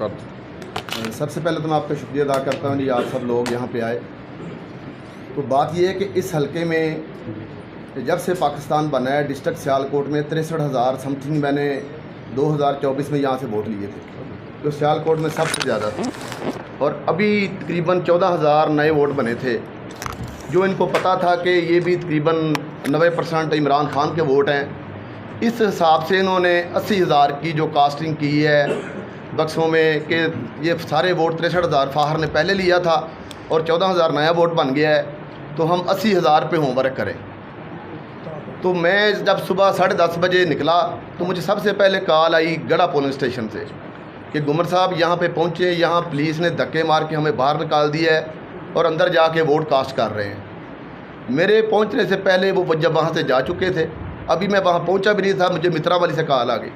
वबरकातुहू। सबसे पहले तो मैं आपका शुक्रिया अदा करता हूँ जी, आप सब लोग यहाँ पे आए। तो बात यह है कि इस हलके में जब से पाकिस्तान बना है, डिस्ट्रिक्ट सियालकोट में 63,000 समथिंग मैंने 2024 में यहाँ से वोट लिए थे, जो सियालकोट में सबसे ज़्यादा थे। और अभी तकरीबन 14,000 नए वोट बने थे, जो इनको पता था कि ये भी तकरीबन 90% इमरान खान के वोट हैं। इस हिसाब से इन्होंने 80,000 की जो कास्टिंग की है बक्सों में, कि ये सारे वोट 63,000 फाहर ने पहले लिया था और 14,000 नया वोट बन गया है, तो हम 80,000 पे होमवर्क करें। तो मैं जब सुबह 10:30 बजे निकला तो मुझे सबसे पहले कॉल आई गढ़ा पोलिंग स्टेशन से कि गुमर साहब यहाँ पे पहुँचे, यहाँ पुलिस ने धक्के मार के हमें बाहर निकाल दिया है और अंदर जाके वोट कास्ट कर रहे हैं। मेरे पहुँचने से पहले वो जब वहाँ से जा चुके थे, अभी मैं वहाँ पहुँचा भी नहीं था, मुझे मित्रावाली से कॉल आ गई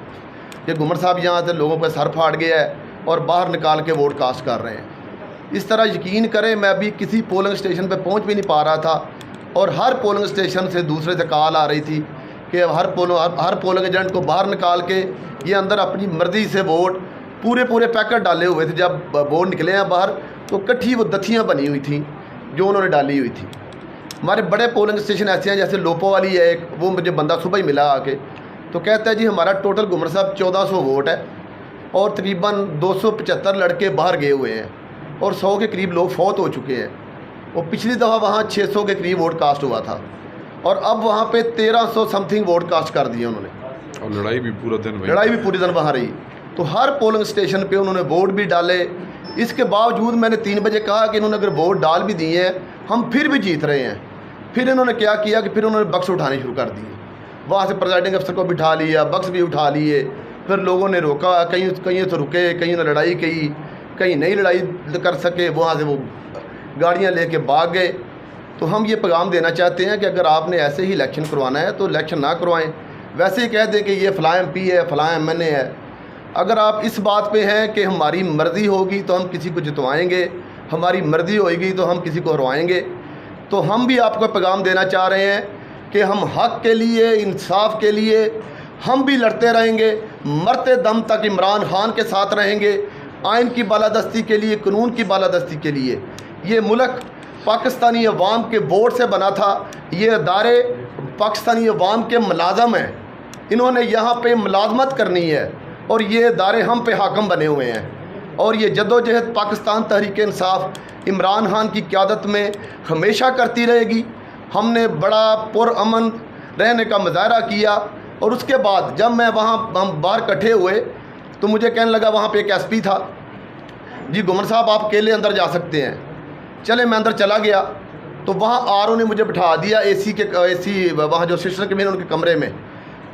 कि गुमर साहब यहाँ से लोगों का सर फाड़ गया है और बाहर निकाल के वोट कास्ट कर रहे हैं। इस तरह यकीन करें, मैं अभी किसी पोलिंग स्टेशन पे पहुँच भी नहीं पा रहा था और हर पोलिंग स्टेशन से दूसरे से कॉल आ रही थी कि हर पोलिंग एजेंट को बाहर निकाल के ये अंदर अपनी मर्ज़ी से वोट पूरे पैकेट डाले हुए थे। जब वोट निकले हैं बाहर तो इकट्ठी वो दथियाँ बनी हुई थी जो उन्होंने डाली हुई थी। हमारे बड़े पोलिंग स्टेशन ऐसे हैं, जैसे लोपो वाली है एक, वो मुझे बंदा सुबह ही मिला आके, तो कहता है जी हमारा टोटल गुमर साहब 1400 वोट है और तकरीबन 275 लड़के बाहर गए हुए हैं और 100 के करीब लोग फौत हो चुके हैं। और पिछली दफ़ा वहाँ 600 के करीब वोट कास्ट हुआ था और अब वहाँ पे 1300 समथिंग वोट कास्ट कर दिए उन्होंने। और लड़ाई भी पूरे दिन वहाँ रही। तो हर पोलिंग स्टेशन पे उन्होंने वोट भी डाले। इसके बावजूद मैंने 3 बजे कहा कि इन्होंने अगर वोट डाल भी दिए हैं, हम फिर भी जीत रहे हैं। फिर इन्होंने क्या किया कि फिर उन्होंने बक्स उठाने शुरू कर दिए। वहाँ से प्रेसिडेंट अफसर को बिठा लिया, बक्स भी उठा लिए। फिर लोगों ने रोका, कहीं तो रुके, कहीं ने लड़ाई की, कहीं नहीं लड़ाई कर सके, वहाँ से वो गाड़ियाँ लेके भाग गए। तो हम ये पैगाम देना चाहते हैं कि अगर आपने ऐसे ही इलेक्शन करवाना है तो इलेक्शन ना करवाएं। वैसे ही कह दें कि ये फ़लाँ MP है, फ़लाँ MNA है। अगर आप इस बात पे हैं कि हमारी मर्ज़ी होगी तो हम किसी को जितवाएंगे, हमारी मर्ज़ी होगी तो हम किसी को हरवाएंगे, तो हम भी आपको पैगाम देना चाह रहे हैं कि हम हक़ के लिए, इंसाफ के लिए हम भी लड़ते रहेंगे, मरते दम तक इमरान खान के साथ रहेंगे, आइन की बालादस्ती के लिए, कानून की बालादस्ती के लिए। ये मुल्क पाकिस्तानी अवाम के वोट से बना था, ये अदारे पाकिस्तानी अवाम के मुलाजम हैं, इन्होंने यहाँ पे मुलाजमत करनी है और ये अदारे हम पे हाकम बने हुए हैं। और ये जद्दोजहद पाकिस्तान तहरीक इंसाफ इमरान खान की क़यादत में हमेशा करती रहेगी। हमने बड़ा पुरअमन रहने का मुजाहरा किया और उसके बाद जब मैं वहाँ हम बाहर इकट्ठे हुए तो मुझे कहने लगा, वहाँ पे एक SP था, जी गुमर साहब आप अकेले अंदर जा सकते हैं। चले मैं अंदर चला गया तो वहाँ RO ने मुझे बिठा दिया AC वहाँ जो सिस्टर के मेरे उनके कमरे में।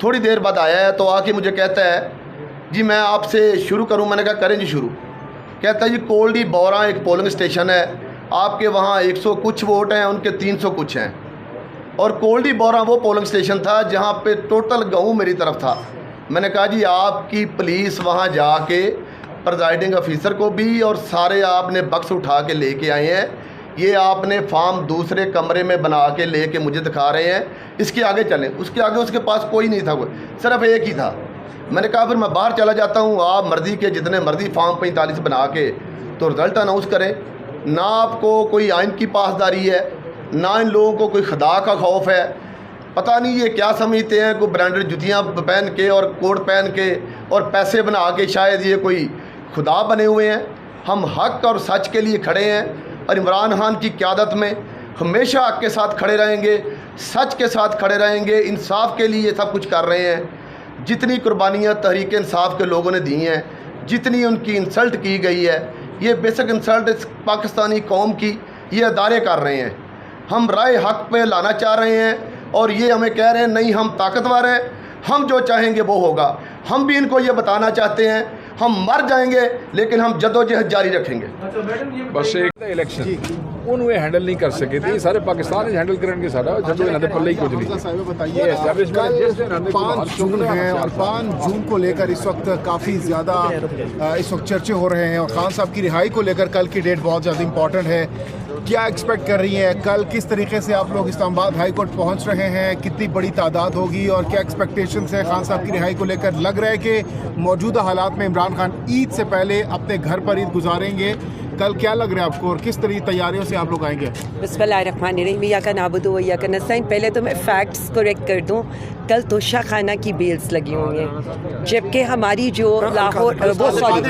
थोड़ी देर बाद आया है तो आके मुझे कहता है, जी मैं आपसे शुरू करूं। मैंने कहा करें जी शुरू। कहता है जी कोल्डी बोरा एक पोलिंग स्टेशन है, आपके वहाँ 100 कुछ वोट हैं, उनके 300 कुछ हैं। और कोल्डी बोरा वो पोलिंग स्टेशन था जहाँ पे टोटल गाँव मेरी तरफ था। मैंने कहा जी आपकी पुलिस वहाँ जाके प्रेसिडिंग ऑफिसर को भी और सारे आपने बक्स उठा के लेके आए हैं, ये आपने फार्म दूसरे कमरे में बना के लेके मुझे दिखा रहे हैं, इसके आगे चलें। उसके आगे उसके पास कोई नहीं था, कोई सिर्फ एक ही था। मैंने कहा फिर मैं बाहर चला जाता हूँ, आप मर्ज़ी के जितने मर्ज़ी फार्म 45 बना के तो रिज़ल्ट अनाउंस करें। ना आपको कोई आइन की पासदारी है, ना इन लोगों को कोई खुदा का खौफ है। पता नहीं ये क्या समझते हैं, कोई ब्रांडेड जुतियाँ पहन के और कोट पहन के और पैसे बना के शायद ये कोई खुदा बने हुए हैं। हम हक़ और सच के लिए खड़े हैं और इमरान खान की क़यादत में हमेशा हक़ के साथ खड़े रहेंगे, सच के साथ खड़े रहेंगे, इंसाफ के लिए सब कुछ कर रहे हैं। जितनी कुर्बानियाँ तहरीक इंसाफ के लोगों ने दी हैं, जितनी उनकी इंसल्ट की गई है, ये बेशक इंसल्ट इस पाकिस्तानी कौम की ये अदारे कर रहे हैं। हम राय हक़ पे लाना चाह रहे हैं और ये हमें कह रहे हैं नहीं हम ताकतवर हैं, हम जो चाहेंगे वो होगा। हम भी इनको ये बताना चाहते हैं, हम मर जाएंगे लेकिन हम जद्दोजहद जारी रखेंगे। बस एक इलेक्शन ਉਹਨੂੰ ਇਹ हैंडल नहीं कर सके थे सारे पाकिस्तान हैंडल करने सारा जो इन्होंने पल्ले ही कुछ नहीं। बताइए, कल 5 जून है और 5 जून को लेकर इस वक्त काफ़ी ज़्यादा इस वक्त चर्चे हो रहे हैं और खान साहब की रिहाई को लेकर कल की डेट बहुत ज़्यादा इंपॉर्टेंट है। क्या एक्सपेक्ट कर रही हैं कल, किस तरीके से आप लोग इस्लामाबाद हाई कोर्ट पहुंच रहे हैं, कितनी बड़ी तादाद होगी और क्या एक्सपेक्टेशंस है खान साहब की रिहाई को लेकर? लग रहा है कि मौजूदा हालात में इमरान खान ईद से पहले अपने घर पर ईद गुजारेंगे। कल क्या लग रहा है आपको और किस तरह तैयारियों से आप लोग आएंगे? बिस्मिल्लाहिर्रहमानिर्रहीम, या का नाबुदु व या का नस्ताईन। पहले तो मैं फैक्ट्स करेक्ट कर दूं, कल तोशा खाना की बेल्स लगी हुई हैं, जबकि हमारी जो लाहौर वो सॉरी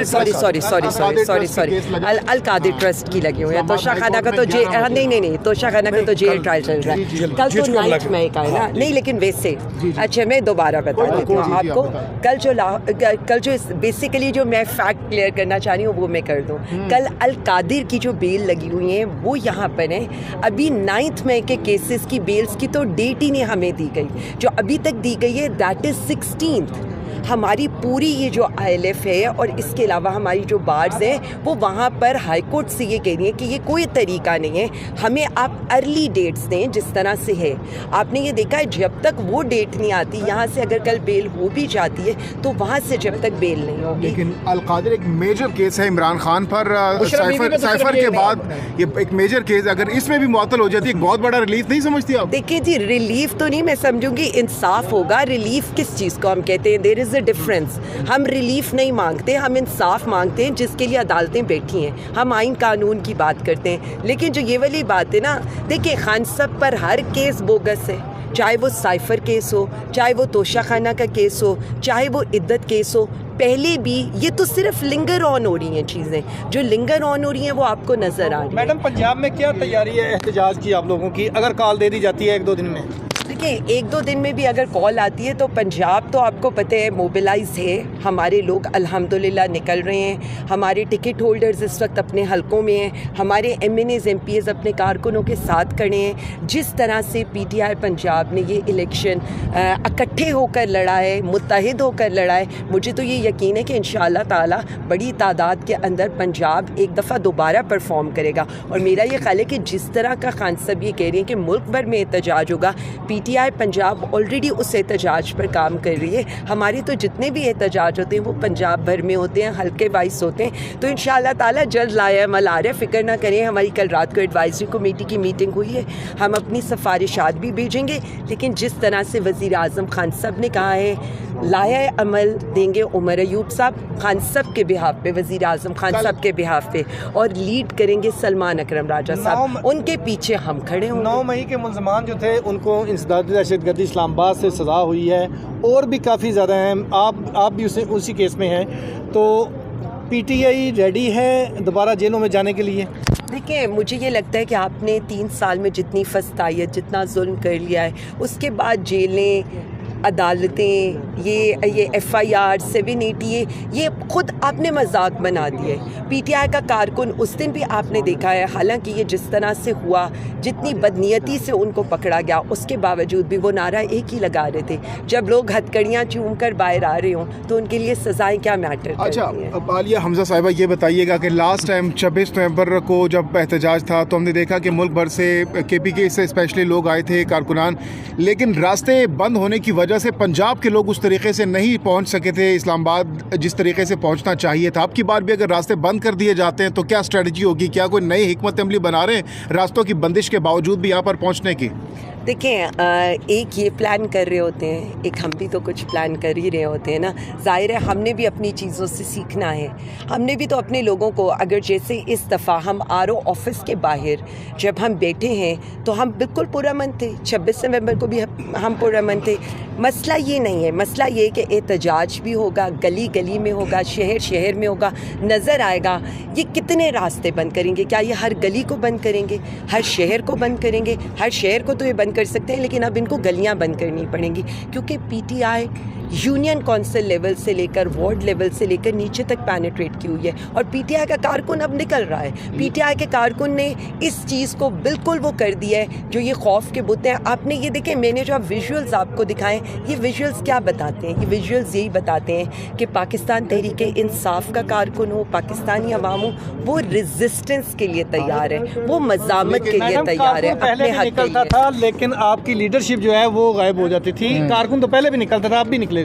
अल कादिर ट्रस्ट की लगी हुई है। तोशा खाना का तो नहीं तोशा खाना का तो जेल ट्रायल चल रहा है। कल तो नाइट में का है ना, नहीं लेकिन वैसे अच्छा मैं दोबारा बता देती हूँ आपको। कल जो बेसिकली जो मैं फैक्ट क्लियर करना चाह रही हूँ वो मैं कर दूँ। कल अल कादिर की जो बेल लगी हुई है वो यहाँ पर है। अभी 9 मई के केसेस की बेल्स की तो डेट ही नहीं हमें दी गई, जो अभी तक दी गई है दैट इज़ 16th। हमारी पूरी ये जो ILF है और इसके अलावा हमारी जो बार्स हैं वो वहाँ पर हाई कोर्ट से ये कह रही है कि ये कोई तरीका नहीं है, हमें आप अर्ली डेट्स दें जिस तरह से है। आपने ये देखा है जब तक वो डेट नहीं आती, यहाँ से अगर कल बेल हो भी जाती है तो वहाँ से जब तक बेल नहीं होगी। लेकिन अल कादिर एक मेजर केस है इमरान खान पर, साइफर के बाद ये एक मेजर केस, अगर इसमें भी मुअत्तल हो जाती है एक बहुत बड़ा रिलीफ नहीं समझती आप? देखिए जी, रिलीफ तो नहीं, मैं समझूंगी इंसाफ होगा। रिलीफ किस चीज़ को हम कहते हैं? There is a difference. हम रिलीफ नहीं मांगते, हम इंसाफ मांगते हैं जिसके लिए अदालतें बैठी हैं। हम आइन कानून की बात करते हैं। लेकिन जो ये वाली बात है ना, देखिए खान साहब पर हर केस बोगस है, चाहे वो साइफर केस हो, चाहे वो तोशा खाना का केस हो, चाहे वो इद्दत केस हो। पहले भी ये तो सिर्फ लिंगर ऑन हो रही हैं चीज़ें, जो लिंगर ऑन हो रही हैं वो आपको नज़र आ रही है। मैडम, पंजाब में क्या तैयारी है एहतजाज की आप लोगों की, अगर कॉल दे दी जाती है 1-2 दिन में? देखिए, 1-2 दिन में भी अगर कॉल आती है तो पंजाब तो आपको पता है मोबिलाइज है। हमारे लोग अल्हम्दुलिल्लाह निकल रहे हैं, हमारे टिकट होल्डर्स इस वक्त अपने हलकों में हैं, हमारे MNAs MPs अपने कारकुनों के साथ खड़े हैं। जिस तरह से PTI पंजाब ने ये इलेक्शन इकट्ठे होकर लड़ा है, मुत्तहिद होकर लड़ा है, मुझे तो ये यकीन है कि इंशाअल्लाह ताला बड़ी तादाद के अंदर पंजाब एक दफ़ा दोबारा परफॉर्म करेगा। और मेरा ये ख्याल है कि जिस तरह का खान साहब ये कह रही हैं कि मुल्क भर में एहतजाज होगा, PTI पंजाब ऑलरेडी उस एहतजाज पर काम कर रही है। हमारे तो जितने भी एहतजाज होते हैं वो पंजाब भर में होते हैं, हल्के वाइज होते हैं। तो इंशाअल्लाह ताला जल्द लाएमल आ रहा है, फ़िक्र ना करें। हमारी कल रात को एडवाइजरी कमेटी की मीटिंग हुई है, हम अपनी सिफारिशात भी भेजेंगे। लेकिन जिस तरह से वज़ीर आज़म खान साहब ने कहा है, लाया अमल देंगे उमर अयूब साहब खान साहब के बिहाफ पे, वज़ीर आज़म खान साहब के बिहाफ पे, और लीड करेंगे सलमान अकरम राजा साहब, उनके पीछे हम खड़े होंगे। 9 मई के मुलजमान जो थे उनको इंसदाद दहशतगर्दी इस्लामाबाद से सज़ा हुई है, और भी काफ़ी ज़्यादा हैं। आप भी उसी केस में हैं, तो PTI रेडी है दोबारा जेलों में जाने के लिए? देखिए, मुझे ये लगता है कि आपने 3 साल में जितनी फस्तायत, जितना जुल्म कर लिया है, उसके बाद जेलें, अदालतें, ये FIR 780 ये खुद आपने मजाक बना दिए। PTI का कारकुन उस दिन भी आपने देखा है, हालांकि ये जिस तरह से हुआ, जितनी बदनीयती से उनको पकड़ा गया, उसके बावजूद भी वो नारा एक ही लगा रहे थे। जब लोग हथकड़ियाँ चूम कर बाहर आ रहे हों तो उनके लिए सज़ाएँ क्या मैटर करती हैं? अच्छा, आलिया हमजा साहिबा, ये बताइएगा कि लास्ट टाइम 26 नवंबर को जब एहतजाज था तो हमने देखा कि मुल्क भर से KPK से स्पेशली लोग आए थे, कारकुनान, लेकिन रास्ते बंद होने की वजह से पंजाब के लोग उस तरीके से नहीं पहुंच सके थे इस्लामाबाद जिस तरीके से पहुंचना चाहिए था। अब की बार भी अगर रास्ते बंद कर दिए जाते हैं तो क्या स्ट्रेटजी होगी? क्या कोई नई हिकमत अमली बना रहे हैं रास्तों की बंदिश के बावजूद भी यहाँ पर पहुँचने की? देखें, एक ये प्लान कर रहे होते हैं, एक हम भी तो कुछ प्लान कर ही रहे होते हैं ना। ज़ाहिर है हमने भी अपनी चीज़ों से सीखना है। हमने भी तो अपने लोगों को, अगर जैसे इस दफ़ा हम RO ऑफिस के बाहर जब हम बैठे हैं तो हम बिल्कुल पुरअमन थे। 26 नवंबर को भी हम पुरअमन थे। मसला ये नहीं है, मसला ये है कि एहतजाज भी होगा, गली गली में होगा, शहर शहर में होगा, नज़र आएगा। ये कितने रास्ते बंद करेंगे? क्या ये हर गली को बंद करेंगे? हर शहर को बंद करेंगे? हर शहर को तो ये बंद बंद कर सकते हैं, लेकिन अब इनको गलियां बंद करनी पड़ेंगी, क्योंकि पीटीआई यूनियन काउंसिल लेवल से लेकर वार्ड लेवल से लेकर नीचे तक पैनेट्रेट की हुई है। और पीटीआई का कारकुन अब निकल रहा है। पीटीआई के कारकुन ने इस चीज़ को बिल्कुल वो कर दिया है जो ये खौफ के बुत हैं। आपने ये देखें, मैंने जो विजुअल्स आपको दिखाएं, ये विजुअल्स क्या बताते हैं? ये विजुअल्स यही बताते हैं कि पाकिस्तान तहरीक इंसाफ का कारकुन हो, पाकिस्तानी अवाम हो, वो रेजिस्टेंस के लिए तैयार है, वो मज़ामत के लिए तैयार है, अपने हक के लिए। था, लेकिन आपकी लीडरशिप जो है वो गायब हो जाती थी। कारकुन तो पहले भी निकलता था, अब भी निकलेगा।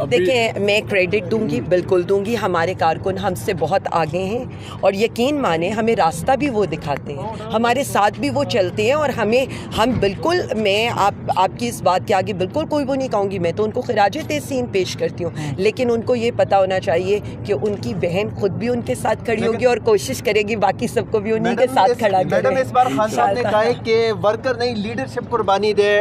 देखिए, मैं क्रेडिट दूंगी, बिल्कुल दूंगी। हमारे कारकुन हमसे बहुत आगे हैं और यकीन माने हमें रास्ता भी वो दिखाते हैं, हमारे साथ भी वो चलते हैं। और हम बिल्कुल, मैं आपकी इस बात के आगे बिल्कुल कोई वो नहीं कहूँगी, मैं तो उनको खिराजे तहसीन पेश करती हूँ, लेकिन उनको ये पता होना चाहिए कि उनकी बहन खुद भी उनके साथ खड़ी होगी और कोशिश करेगी बाकी सबको भी उन्हीं के साथ खड़ा करें। मैडम, इस बार खान साहब ने कहा है कि वर्कर नहीं, लीडरशिप कुर्बानी दे,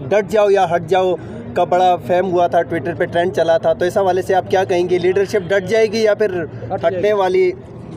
डट जाओ या हट जाओ का बड़ा फेम हुआ था, ट्विटर पे ट्रेंड चला था, तो इस हवाले से आप क्या कहेंगी? लीडरशिप डट जाएगी या फिर हटने वाली?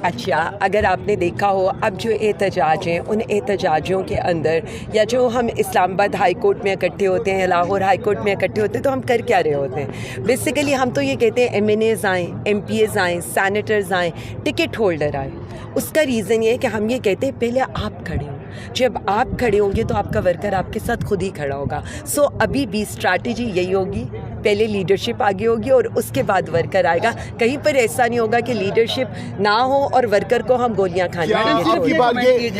अच्छा, अगर आपने देखा हो, अब जो एहतजाज हैं, उन एहतजाजों के अंदर, या जो हम इस्लामाबाद हाई कोर्ट में इकट्ठे होते हैं, लाहौर हाई कोर्ट में इकट्ठे होते हैं, तो हम कर क्या रहे होते हैं? बेसिकली हम तो ये कहते हैं MNAs आएँ, MPAs आएँ, सैनेटर्स आएँ, टिकट होल्डर आए। उसका रीज़न ये है कि हम ये कहते हैं पहले आप खड़े हो, जब आप खड़े होंगे तो आपका वर्कर आपके साथ खुद ही खड़ा होगा। सो अभी भी स्ट्रैटेजी यही होगी, पहले लीडरशिप आगे होगी और उसके बाद वर्कर आएगा। कहीं पर ऐसा नहीं होगा कि लीडरशिप ना हो और वर्कर को हम गोलियां खाने आपकी बात ये